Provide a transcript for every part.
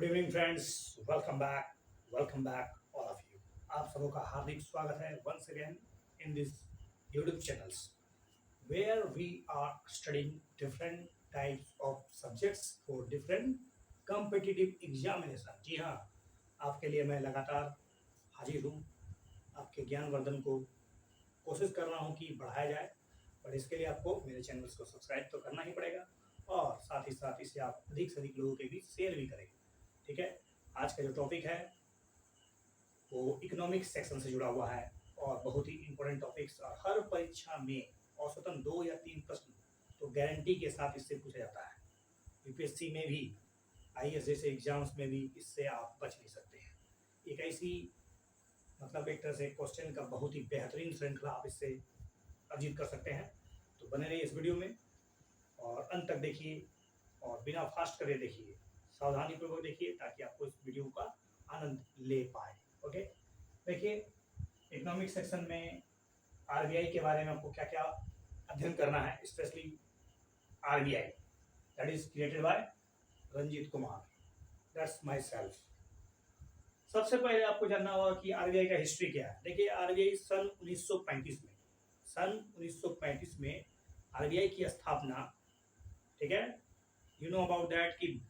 Good evening friends, welcome back all of you. आप सबों का हार्दिक स्वागत है once again in this YouTube channels where we are studying different types of subjects for different competitive examination. जी हाँ, आपके लिए मैं लगातार हाजिर हूँ। आपके ज्ञानवर्धन को कोशिश कर रहा हूँ कि बढ़ाया जाए, पर इसके लिए आपको मेरे चैनल्स को सब्सक्राइब तो करना ही पड़ेगा और साथ ही साथ इसे आप अधिक से अधिक लोगों के बीच शेयर भी करेंगे। ठीक है, आज का जो टॉपिक है वो इकोनॉमिक्स सेक्शन से जुड़ा हुआ है और बहुत ही इंपॉर्टेंट टॉपिक्स, और हर परीक्षा में औसतन 2 या 3 प्रश्न तो गारंटी के साथ इससे पूछा जाता है। यूपीएससी में भी, आईएएस जैसे एग्जाम्स में भी इससे आप बच नहीं सकते हैं। एक ऐसी मतलब एक तरह से क्वेश्चन का बहुत ही बेहतरीन श्रृंखला आप इससे अर्जित कर सकते हैं। तो बने रहिए इस वीडियो में और अंत तक देखिए और बिना फास्ट करे देखिए, सावधानी पूर्वक देखिए ताकि आपको इस वीडियो का आनंद ले पाए। ओके, देखिए इकोनॉमिक सेक्शन में आरबीआई के बारे में आपको क्या क्या अध्ययन करना है, specially RBI that is created by Ranjit Kumar, that's myself. सबसे पहले आपको जानना होगा कि आरबीआई का हिस्ट्री क्या है। देखिए आरबीआई सन 1935 में आरबीआई की स्थापना, ठीक है, यू नो अबाउट दैट कि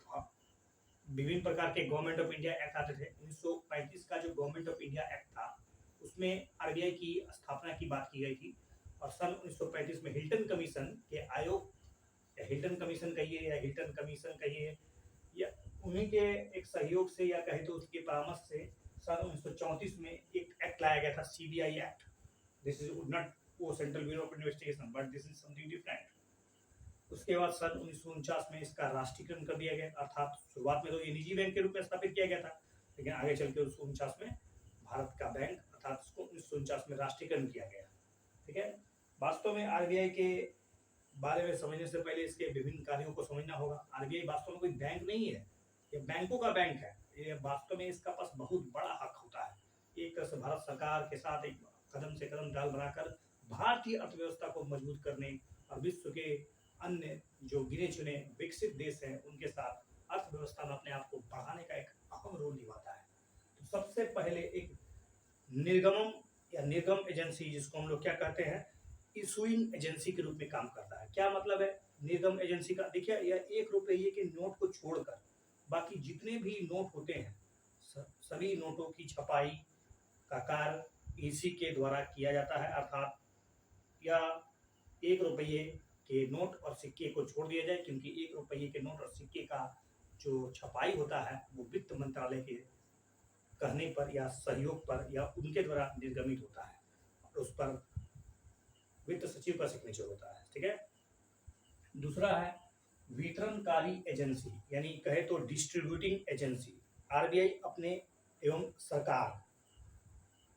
विभिन्न प्रकार के गवर्नमेंट ऑफ इंडिया एक्ट आते थे। 1935 का जो गवर्नमेंट ऑफ इंडिया एक्ट था उसमें आरबीआई की स्थापना की बात की गई थी और सन 1935 में हिल्टन कमीशन के आयोग, या हिल्टन कमीशन कहिए या हिल्टन कमीशन कहिए, या उन्हीं के एक सहयोग से या कहे तो उसके परामर्श से सन 1934 में एक एक्ट लाया गया था, CBI act. This is not वो central bureau of investigation but this is something different. उसके बाद सन 1949 में इसका राष्ट्रीयकरण कर दिया गया, अर्थात शुरुआत में तो ये निजी बैंक के रूप में स्थापित किया गया था, लेकिन आगे चल के 1949 में भारत का बैंक अर्थात उसको 1949 में राष्ट्रीयकरण किया गया। ठीक है, वास्तव में आरबीआई के बारे में समझने से पहले इसके विभिन्न कार्यों को समझना होगा। आरबीआई वास्तव में कोई बैंक नहीं है, ये बैंकों का बैंक है। ये वास्तव में इसका पास बहुत बड़ा हक होता है। एक तरह से भारत सरकार के साथ एक कदम से कदम डाल बनाकर भारतीय अर्थव्यवस्था को मजबूत करने और विश्व के अन्य जो गिने चुने विकसित देश हैं उनके साथ अर्थव्यवस्था में अपने आप को बढ़ाने का एक अहम रोल निभाता है। तो सबसे पहले एक निर्गमन या निर्गम एजेंसी, जिसको हम लोग क्या कहते हैं, इशुइंग एजेंसी के रूप में काम करता है। क्या मतलब है निर्गम एजेंसी का? देखिए यह 1 रुपये के नोट को छोड़कर बाकी जितने भी नोट होते हैं सभी नोटों की छपाई का कार्य इसी के द्वारा किया जाता है, अर्थात या 1 रुपये के नोट और सिक्के को छोड़ दिया जाए, क्योंकि 1 रुपये के नोट और सिक्के का जो छपाई होता है वो वित्त मंत्रालय के कहने पर या सहयोग पर या उनके द्वारा निर्गमित होता है और उस पर वित्त सचिव का सिग्नेचर होता है। ठीक है, दूसरा है वितरणकारी एजेंसी, यानी कहे तो डिस्ट्रीब्यूटिंग एजेंसी। आरबीआई अपने एवं सरकार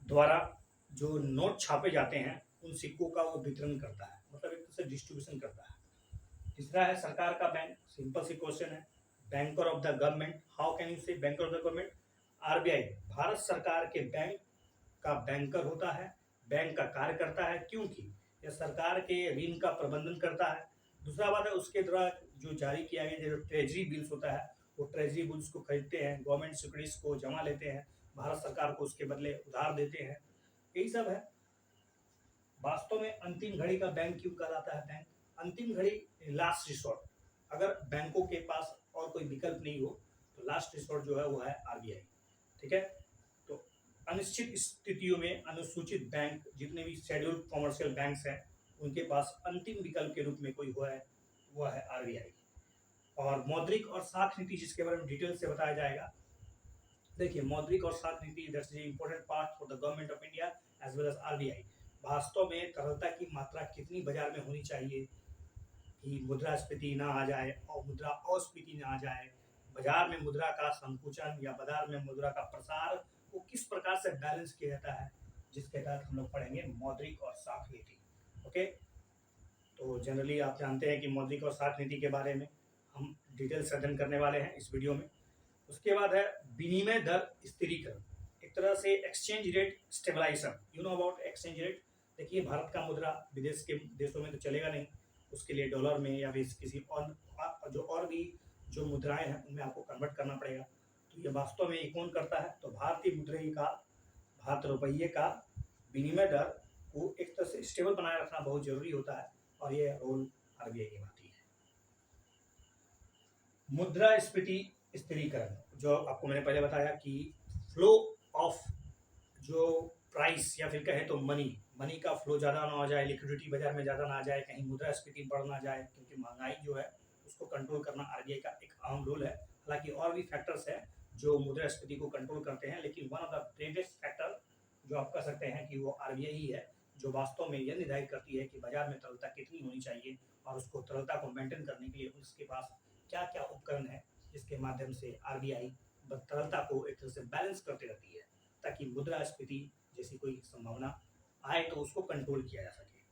द्वारा जो नोट छापे जाते हैं उन सिक्कों का वो वितरण करता है, मतलब एक तरह से डिस्ट्रीब्यूशन करता है। तीसरा है सरकार का बैंक। सिंपल सी क्वेश्चन है, banker of the government, how can you say banker of the government? RBI भारत सरकार के बैंक का बैंकर होता है, बैंक का कार्य करता है, क्योंकि यह सरकार के ऋण का प्रबंधन करता है। दूसरा बात है उसके द्वारा जो जारी किया गया जो ट्रेजरी बिल्स होता है वो ट्रेजरी बिल्स को खरीदते हैं, गवर्नमेंट सिक्योरिटीज को जमा लेते हैं, भारत सरकार को उसके बदले उधार देते हैं, यही सब है। वास्तव में अंतिम घड़ी का बैंक क्यों कहलाता है? बैंक अंतिम घड़ी, लास्ट रिसोर्ट। अगर बैंकों के पास और कोई विकल्प नहीं हो तो लास्ट रिसोर्ट जो है वो है आरबीआई। ठीक है, तो अनिश्चित स्थितियों में अनुसूचित बैंक, जितने भी शेड्यूल्ड कॉमर्शियल बैंक्स हैं उनके पास अंतिम विकल्प के रूप में कोई हुआ है वो है आरबीआई। और मौद्रिक और साख नीति, जिसके बारे में डिटेल से बताया जाएगा। देखिए मौद्रिक और साख नीति that's the important part for the government of India as well as RBI. वास्तव में तरलता की मात्रा कितनी बाजार में होनी चाहिए कि मुद्रास्फीति ना आ जाए और मुद्रा अस्फीति ना आ जाए, बाजार में मुद्रा का संकुचन या बाजार में मुद्रा का प्रसार को किस प्रकार से बैलेंस किया जाता है, जिसके तहत हम लोग पढ़ेंगे मौद्रिक और साख नीति। ओके, तो जनरली आप जानते हैं कि मौद्रिक और साख नीति के बारे में हम डिटेल से अध्ययन करने वाले हैं इस वीडियो में। उसके बाद है विनिमय दर स्थिरीकरण, एक तरह से exchange rate stabilisation. You know about exchange rate? देखिए भारत का मुद्रा विदेश के देशों में तो चलेगा नहीं, उसके लिए डॉलर में या किसी और जो भी जो मुद्राएं हैं उनमें आपको कन्वर्ट करना पड़ेगा। तो ये वास्तव में ये कौन करता है? तो भारतीय मुद्रा का, भारत रुपये का विनिमय दर को एक तरह से स्टेबल बनाए रखना बहुत जरूरी होता है, और ये रोल आरबीआई निभाती है। मुद्रास्फीति स्थिरीकरण, जो आपको मैंने पहले बताया कि फ्लो ऑफ जो प्राइस या फिर कहें तो मनी का फ्लो ज़्यादा ना हो जाए, लिक्विडिटी बाजार में ज़्यादा ना आ जाए, कहीं मुद्रास्फीति बढ़ ना जाए, क्योंकि महंगाई जो है उसको कंट्रोल करना आरबीआई का एक अहम रोल है। हालांकि और भी फैक्टर्स हैं जो मुद्रास्फीति को कंट्रोल करते हैं, लेकिन one of the greatest factor जो आप कह सकते हैं कि वो आरबीआई ही है, जो वास्तव में यह निर्धारित करती है कि बाजार में तरलता कितनी होनी चाहिए, और उसको तरलता को मेंटेन करने के लिए उसके पास क्या क्या उपकरण है, जिसके माध्यम से आरबीआई तरलता को एक तरह से बैलेंस करती रहती है, ताकि मुद्रास्फीति जैसी कोई संभावना आए तो उसको कंट्रोल किया जा सके।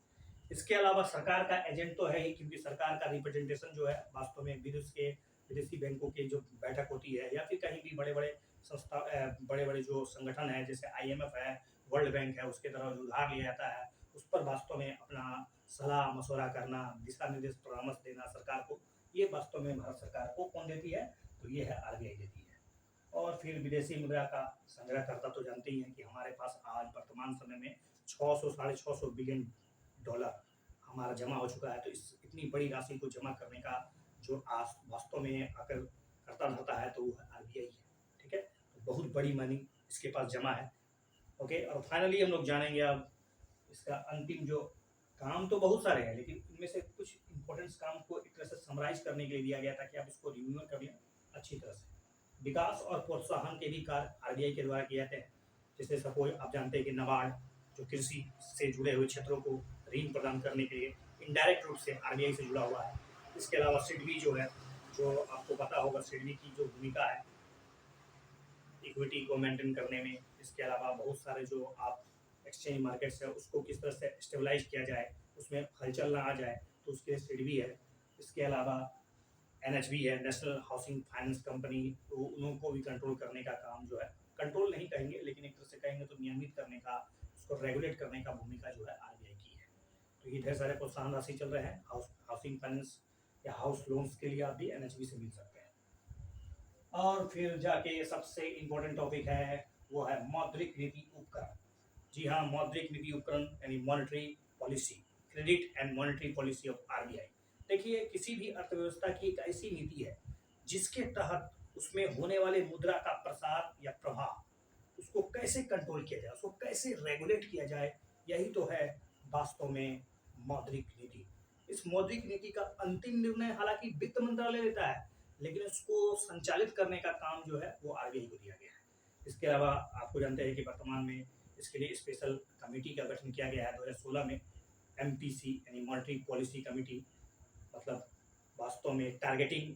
इसके अलावा सरकार का एजेंट तो है ही, क्योंकि सरकार का रिप्रेजेंटेशन जो है वास्तव में विदेशी बैंकों के जो बैठक होती है, या फिर कहीं भी बड़े बड़े संस्था, बड़े बड़े जो संगठन है जैसे आईएमएफ है, वर्ल्ड बैंक है, उसके तरफ जो उधार लिया जाता है उस पर वास्तव में अपना सलाह मशवरा करना, दिशा निर्देश परामर्श देना सरकार को, ये वास्तव में भारत सरकार को कौन देती है? तो ये है आरबीआई देती है। और फिर विदेशी मुद्रा का संग्रह करता तो जानते ही हैं कि हमारे पास आज वर्तमान समय में 600 साढ़े 600 बिलियन डॉलर हमारा जमा हो चुका है। तो इस इतनी बड़ी राशि को जमा करने का जो आज वास्तव में अगर करता रहता है तो वो आरबीआई है। ठीक है, तो बहुत बड़ी मनी इसके पास जमा है। ओके, और फाइनली हम लोग जानेंगे अब इसका अंतिम जो काम, तो बहुत सारे हैं लेकिन इनमें से कुछ इंपॉर्टेंट काम को एक तरह से समराइज करने के लिए दिया गया ताकि आप इसको रिव्यू कर लें अच्छी तरह से। विकास और प्रोत्साहन के भी कार्य आरबीआई के द्वारा किए जाते हैं। जैसे सपोज आप जानते हैं कि नाबार्ड जो कृषि से जुड़े हुए क्षेत्रों को ऋण प्रदान करने के लिए इनडायरेक्ट रूप से आरबीआई से जुड़ा हुआ है। इसके अलावा सिडबी जो है, जो आपको पता होगा सिडबी की जो भूमिका है इक्विटी को मेंटेन करने में। इसके अलावा बहुत सारे जो आप एक्सचेंज मार्केट्स है उसको किस तरह से स्टेबलाइज किया जाए, उसमें हलचल ना आ जाए, तो उसके लिए सिडबी है। इसके अलावा एनएचबी है, नेशनल हाउसिंग फाइनेंस कंपनी, तो उनको भी कंट्रोल करने का काम जो है, कंट्रोल नहीं कहेंगे लेकिन एक तरह से कहेंगे तो नियमित करने का, उसको रेगुलेट करने का भूमिका जो है आरबीआई की है। तो ये ढेर सारे प्रोत्साहन राशि चल रहे हैं हाउसिंग फाइनेंस या हाउस लोन्स के लिए, आप भी एनएचबी से मिल सकते हैं। और फिर जाके सबसे इम्पोर्टेंट टॉपिक है वो है मौद्रिक नीति उपकरण। जी हाँ, मौद्रिक नीति उपकरण यानी monetary policy, credit and monetary policy of RBI. देखिए, किसी भी अर्थव्यवस्था की एक ऐसी नीति है जिसके तहत उसमें होने वाले मुद्रा का प्रसार या प्रभाव, उसको कैसे कंट्रोल किया जाए, उसको कैसे रेगुलेट किया जाए, यही तो है वास्तव में मौद्रिक नीति। इस मौद्रिक नीति का अंतिम निर्णय हालांकि वित्त मंत्रालय लेता है, लेकिन उसको संचालित करने का काम जो है वो आरबीआई को दिया गया है। इसके अलावा आपको जानते हैं कि वर्तमान में इसके लिए स्पेशल कमेटी का गठन किया गया है 2016 में, एमपीसी यानी मॉनेटरी पॉलिसी कमेटी, मतलब वास्तव में टारगेटिंग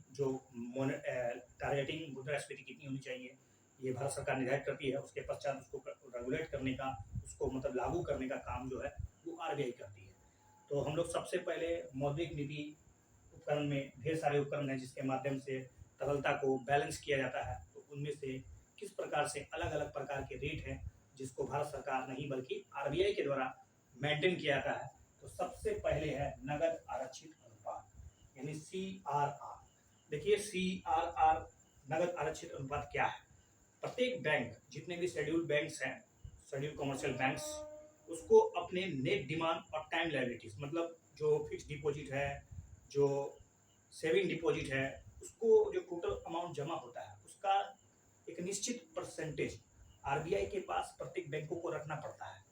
मुद्रास्फीति कितनी होनी चाहिए ये भारत सरकार निर्धारित करती है। उसके पश्चात उसको रेगुलेट करने का, उसको मतलब लागू करने का काम जो है वो आरबीआई करती है। तो हम लोग सबसे पहले मौद्रिक नीति उपकरण में ढेर सारे उपकरण हैं जिसके माध्यम से तरलता को बैलेंस किया जाता है। तो उनमें से किस प्रकार से अलग अलग प्रकार के रेट हैं जिसको भारत सरकार नहीं बल्कि आरबीआई के द्वारा मेंटेन किया जाता है। तो सबसे पहले है नगद आरक्षित अनुपात यानी CRR। देखिए, CRR नगद आरक्षित अनुपात क्या है? प्रत्येक बैंक, जितने भी शेड्यूल बैंक्स हैं, शेड्यूल कमर्शियल बैंक्स, उसको अपने नेट डिमांड और टाइम लायबिलिटीज, मतलब जो फिक्स डिपॉजिट है, जो सेविंग डिपॉजिट है, उसको जो टोटल अमाउंट जमा होता है उसका एक निश्चित परसेंटेज आरबीआई के पास प्रत्येक बैंकों को रखना पड़ता है।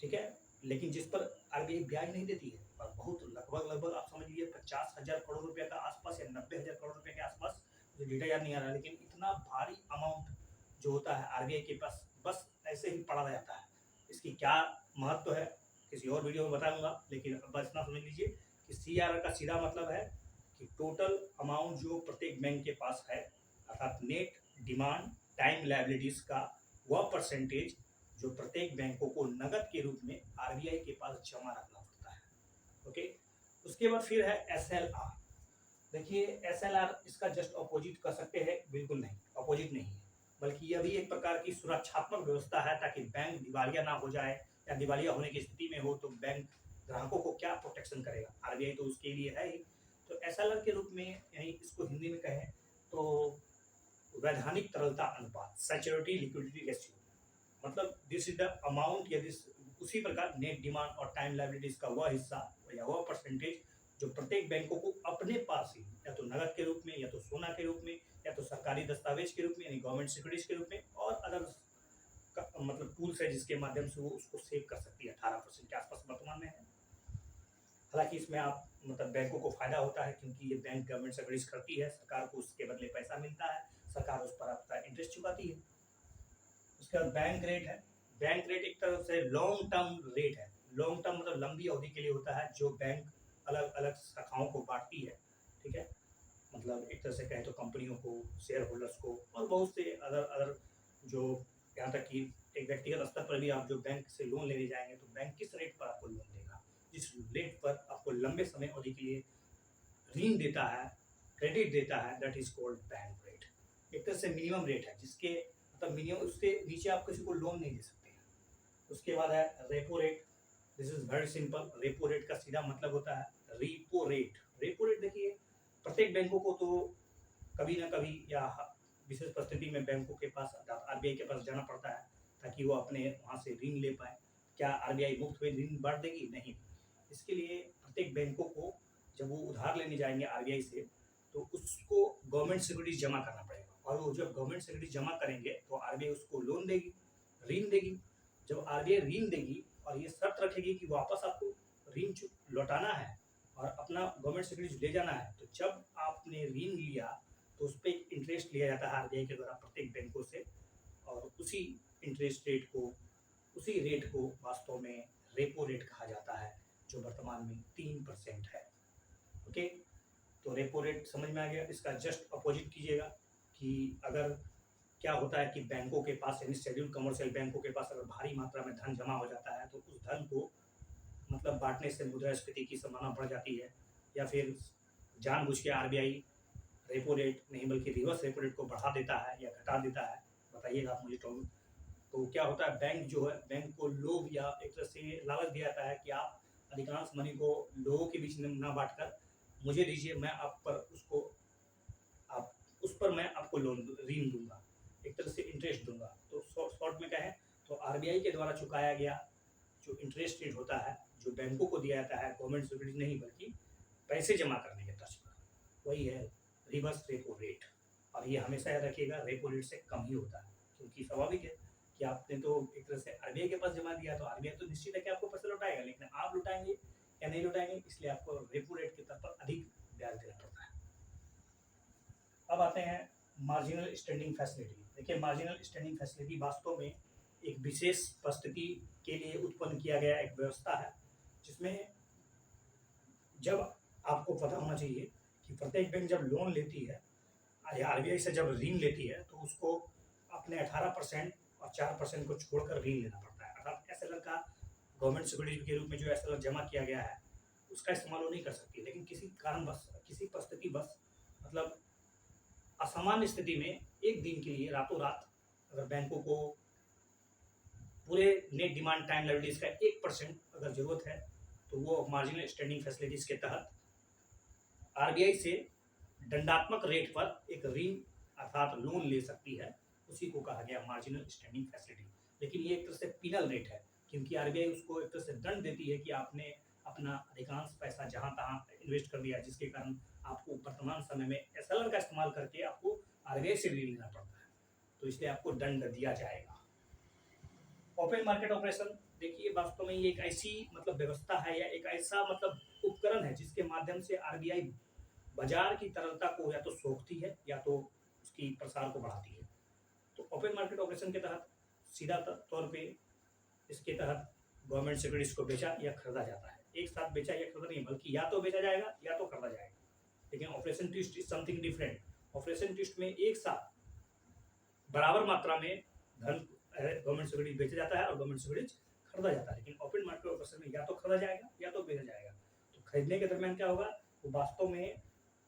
ठीक है, लेकिन जिस पर आरबीआई ब्याज नहीं देती है, और बहुत लगभग आप समझ लीजिए 50,000 करोड़ रुपए का आसपास या 90,000 करोड़ रुपए के आसपास, मुझे डेटा याद नहीं आ रहा, लेकिन इतना भारी अमाउंट जो होता है आरबीआई के पास बस ऐसे ही पड़ा रहता है। इसकी क्या महत्व है किसी और वीडियो में बताऊंगा, लेकिन बस इतना समझ लीजिए कि CRR का सीधा मतलब है कि टोटल अमाउंट जो प्रत्येक बैंक के पास है, अर्थात नेट डिमांड टाइम लायबिलिटीज का वह परसेंटेज जो प्रत्येक बैंकों को नगद के रूप में आरबीआई के पास जमा रखना पड़ता है। ओके, उसके बाद फिर है SLR। देखिए, SLR इसका जस्ट अपोजिट कर सकते हैं, बिल्कुल नहीं, अपोजिट नहीं है, बल्कि यह भी एक प्रकार की सुरक्षात्मक व्यवस्था है ताकि बैंक दिवालिया ना हो जाए, या दिवालिया होने की स्थिति में हो तो बैंक ग्राहकों को क्या प्रोटेक्शन करेगा, आरबीआई तो उसके लिए है ही। तो SLR के रूप में, यही इसको हिंदी में कहें तो वैधानिक तरलता अनुपात, सैचुरेटरी लिक्विडिटी रेशियो, मतलब दिस इज द अमाउंट या दिस उसी प्रकार नेट डिमांड और टाइम लायबिलिटीज का वह हिस्सा या वह परसेंटेज जो प्रत्येक बैंकों को अपने पास ही या तो नगद के रूप में या तो सोना के रूप में या तो सरकारी दस्तावेज के रूप में यानी गवर्नमेंट सिक्योरिटीज के रूप में और अदर मतलब टूल्स है जिसके माध्यम से वो उसको सेव कर सकती है। 18% के आसपास वर्तमान में है। हालांकि इसमें आप मतलब बैंकों को फायदा होता है क्योंकि ये बैंक गवर्नमेंट सिक्योरिटीज करती है, सरकार को उसके बदले पैसा मिलता है, सरकार उस पर आपका इंटरेस्ट चुकाती है। उसके बाद बैंक रेट है। बैंक रेट एक तरह से लॉन्ग टर्म रेट है। लॉन्ग टर्म मतलब लंबी अवधि के लिए होता है जो बैंक अलग अलग शाखाओं को बांटती है, ठीक है। मतलब एक तरह से कहें तो कंपनियों को, शेयर होल्डर्स को और बहुत से अदर अदर जो यहाँ तक कि एक व्यक्तिगत स्तर पर भी आप जो बैंक से लोन लेने जाएंगे तो बैंक किस रेट पर आपको लोन देगा, जिस रेट पर आपको लंबे समय अवधि के लिए ऋण देता है, क्रेडिट देता है, that is called bank rate. एक तरह से मिनिमम रेट है जिसके मतलब मिनिमम उससे नीचे आप किसी को लोन नहीं दे सकते हैं। उसके बाद है repo rate. This is very simple. Repo rate का सीधा मतलब होता है रीपो रेट। रेपो रेट देखिए प्रत्येक बैंकों को तो कभी ना कभी या विशेष परिस्थिति में बैंकों के पास आरबीआई के पास जाना पड़ता है ताकि वो अपने वहाँ से ऋण ले पाए। क्या आरबीआई मुफ्त में ऋण बांट देगी? नहीं। इसके लिए प्रत्येक बैंकों को जब वो उधार लेने जाएंगे आरबीआई से तो उसको गवर्नमेंट सिक्योरिटीज जमा करना पड़ेगा और वो जब गवर्नमेंट सिक्योरिटीज जमा करेंगे तो आरबीआई उसको लोन देगी, ऋण देगी। जब आरबीआई ऋण देगी और ये शर्त रखेगी कि वापस आपको ऋण लौटाना है और अपना गवर्नमेंट सिक्योरिटीज ले जाना है, तो जब आपने ऋण लिया तो उस पर एक इंटरेस्ट लिया जाता है आरबीआई के द्वारा प्रत्येक बैंकों से और उसी इंटरेस्ट रेट को, उसी रेट को वास्तव में रेपो रेट कहा जाता है जो वर्तमान में 3% है। ओके, तो रेपो रेट समझ में आ गया। इसका जस्ट अपोजिट कीजिएगा कि अगर क्या होता है कि बैंकों के पास यानी शेड्यूल कमर्शियल बैंकों के पास अगर भारी मात्रा में धन जमा हो जाता है तो उस धन को मतलब बांटने से मुद्रास्फीति की संभावना बढ़ जाती है या फिर जानबूझ के आरबीआई रेपो रेट नहीं बल्कि रिवर्स रेपो रेट को बढ़ा देता है या घटा देता है। बताइएगा आप मुझे तो क्या होता है, बैंक जो है बैंक को लोभ या एक तरह से लालच दिया जाता है कि आप अधिकांश मनी को लोगों के बीच में ना बांटकर मुझे दीजिए, मैं आप पर उसको आप उस पर मैं आपको लोन ऋण दूंगा, एक तरह से इंटरेस्ट दूंगा। तो शॉर्ट में कहें तो आरबीआई के द्वारा चुकाया गया जो इंटरेस्ट रेट होता है जो बैंकों को दिया जाता है गवर्नमेंट सिक्योरिटीज नहीं बल्कि पैसे जमा करने के तर्ज पर, वही है रिवर्स रेपो रेट। और ये हमेशा याद रखिएगा रेपो रेट से कम ही होता है क्योंकि स्वाभाविक है कि आपने तो एक तरह से आरबीआई के पास जमा दिया तो आरबीआई तो निश्चित है कि आपको पैसा लौटाएगा, लेकिन आप लौटाएंगे या नहीं लौटाएंगे इसलिए आपको रेपो रेट के तौर पर अधिक ब्याज देना पड़ता है। अब आते हैं मार्जिनल स्टैंडिंग फैसिलिटी। देखिए मार्जिनल स्टैंडिंग फैसिलिटी वास्तव में एक विशेष परिस्थिति के लिए उत्पन्न किया गया एक व्यवस्था है जिसमें जब आपको पता होना चाहिए कि प्रत्येक बैंक जब लोन लेती है या आरबीआई से जब ऋण लेती है तो उसको अपने 18% और 4% को छोड़कर ऋण लेना पड़ता है। अर्थात एसएलआर का गवर्नमेंट सिक्योरिटी के रूप में जो एसएलआर जमा किया गया है उसका इस्तेमाल वो नहीं कर सकती, लेकिन किसी कारणवश किसी परिस्थिति बस मतलब असामान्य स्थिति में एक दिन के लिए रातों रात अगर बैंकों को पूरे नेट डिमांड टाइम लायबिलिटीज का 1% अगर जरूरत है तो वो मार्जिनल स्टैंडिंग फैसिलिटीज के तहत आरबीआई से दंडात्मक रेट पर एक ऋण अर्थात लोन ले सकती है। उसी को कहा गया मार्जिनल स्टैंडिंग फैसिलिटी। लेकिन ये एक तरह से पिनल रेट है क्योंकि आरबीआई उसको एक तरह से दंड देती है कि आपने अपना अधिकांश पैसा जहां तहां इन्वेस्ट कर दिया जिसके कारण आपको वर्तमान समय में एसएलआर का इस्तेमाल करके आपको आरबीआई से ऋण लेना पड़ता है, तो इसलिए आपको दंड दिया जाएगा। ओपन मार्केट ऑपरेशन देखिए वास्तव में ये एक ऐसी मतलब व्यवस्था है या एक ऐसा मतलब उपकरण है जिसके माध्यम से आरबीआई बाजार की तरलता को या तो सोखती है या तो उसकी प्रसार को बढ़ाती है। तो ओपन मार्केट ऑपरेशन के तहत सीधा तौर पे इसके तहत गवर्नमेंट सिक्योरिटीज को बेचा या खरीदा जाता है। एक साथ बेचा या खरीदा नहीं बल्कि या तो बेचा जाएगा या तो खरीदा जाएगा। लेकिन operation twist is something different. Operation twist में एक साथ बराबर मात्रा में धन गवर्नमेंट सिक्योरिटीज बेचा जाता है और गवर्नमेंट सिक्योरिटीज खरीदा जाता है। लेकिन ओपन मार्केट ऑपरेशन में या तो खरीदा जाएगा या तो बेचा जाएगा। तो खरीदने के दरमियान क्या होगा, वो वास्तव में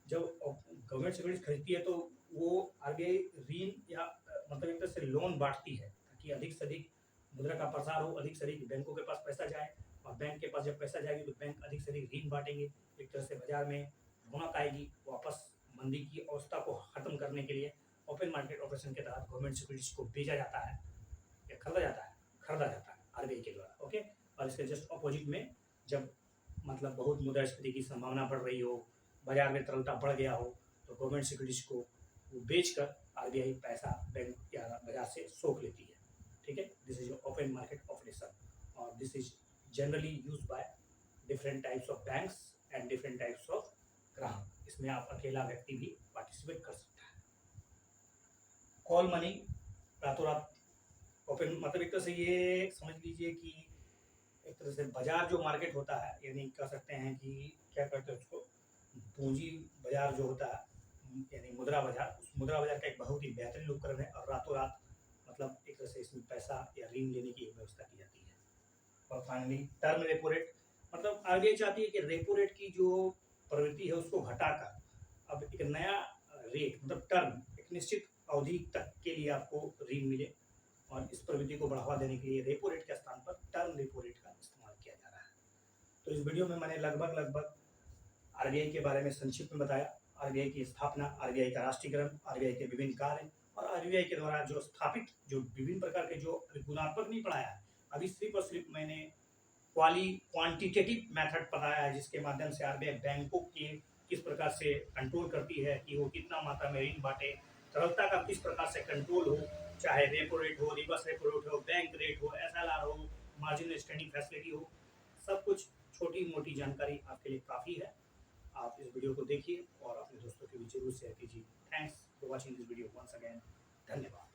जब गवर्नमेंट सिक्योरिटीज खरीदती है तो वो आरबीआई ऋण या मतलब एक तरह से लोन बांटती है ताकि अधिक से अधिक मुद्रा का प्रसार हो, अधिक से अधिक बैंकों के पास पैसा जाए और बैंक के पास जब पैसा जाएगी तो बैंक अधिक से अधिक ऋण बांटेंगे। एक तरह से बाजार में रौनक आएगी, वापस मंदी की अवस्था को खत्म करने के लिए ओपन मार्केट ऑपरेशन के तहत गवर्नमेंट सिक्योरिटीज को बेचा जाता है या खरीदा जाता है आरबीआई के द्वारा। ओके, और इसके जस्ट अपोजिट में जब मतलब बहुत मुद्रास्फीति की संभावना बढ़ रही हो, बाजार में तरलता बढ़ गया हो, तो गवर्नमेंट सिक्योरिटीज को वो बेचकर आरबीआई पैसा बैंक या बाजार से सोख लेती है। ठीक है, this is open market operation और this is generally use by different types of banks and different types of ग्राहक। इसमें आप अकेला व्यक्ति भी पार्टिसिपेट कर सकता है। कॉल मनी रातों रात ओपन, मतलब एक तरह से ये समझ लीजिए कि एक तरह से बाजार जो मार्केट होता है, यानी कह सकते हैं कि क्या कहते हैं उसको, पूंजी बाजार जो होता है, यानी मुद्रा बाजार, उस मुद्रा बाजार का एक बहुत ही बेहतरीन उपकरण है और रातों रात मतलब एक तरह से इसमें पैसा या ऋण लेने की व्यवस्था की जाती है। और फाइनली टर्म रेपो रेट, मतलब आरबीआई चाहती है कि रेपो रेट की जो प्रवृत्ति है उसको घटाकर अब एक नया रेट मतलब टर्म, एक निश्चित अवधि तक के लिए आपको ऋण मिले, और इस प्रवृत्ति को बढ़ावा देने के लिए रेपो रेट के स्थान पर टर्म रेपो रेट का इस्तेमाल किया जा रहा है। तो इस वीडियो में मैंने लगभग आरबीआई के बारे में संक्षिप्त में बताया, आरबीआई की स्थापना, आरबीआई का राष्ट्रीयकरण, आरबीआई के विभिन्न कार्य और आरबीआई के द्वारा जो स्थापित जो विभिन्न प्रकार के जो गुणात्मक नहीं पढ़ाया है, अभी सिर्फ और सिर्फ मैंने क्वांटिटेटिव मेथड पढ़ाया है, जिसके माध्यम से आरबीआई बैंकों के किस प्रकार से कंट्रोल करती है कि वो कितना मात्रा में ऋण बांटे, तरलता का किस प्रकार से कंट्रोल हो, चाहे रेपो रेट हो, रिवर्स रेपो रेट हो, बैंक रेट हो, एसएलआर हो, मार्जिनल स्टैंडिंग फैसिलिटी हो, सब कुछ छोटी मोटी जानकारी आपके लिए काफ़ी है। आप इस वीडियो को देखिए और अपने दोस्तों के भी जरूर शेयर कीजिए। Thanks for watching this video once again. धन्यवाद।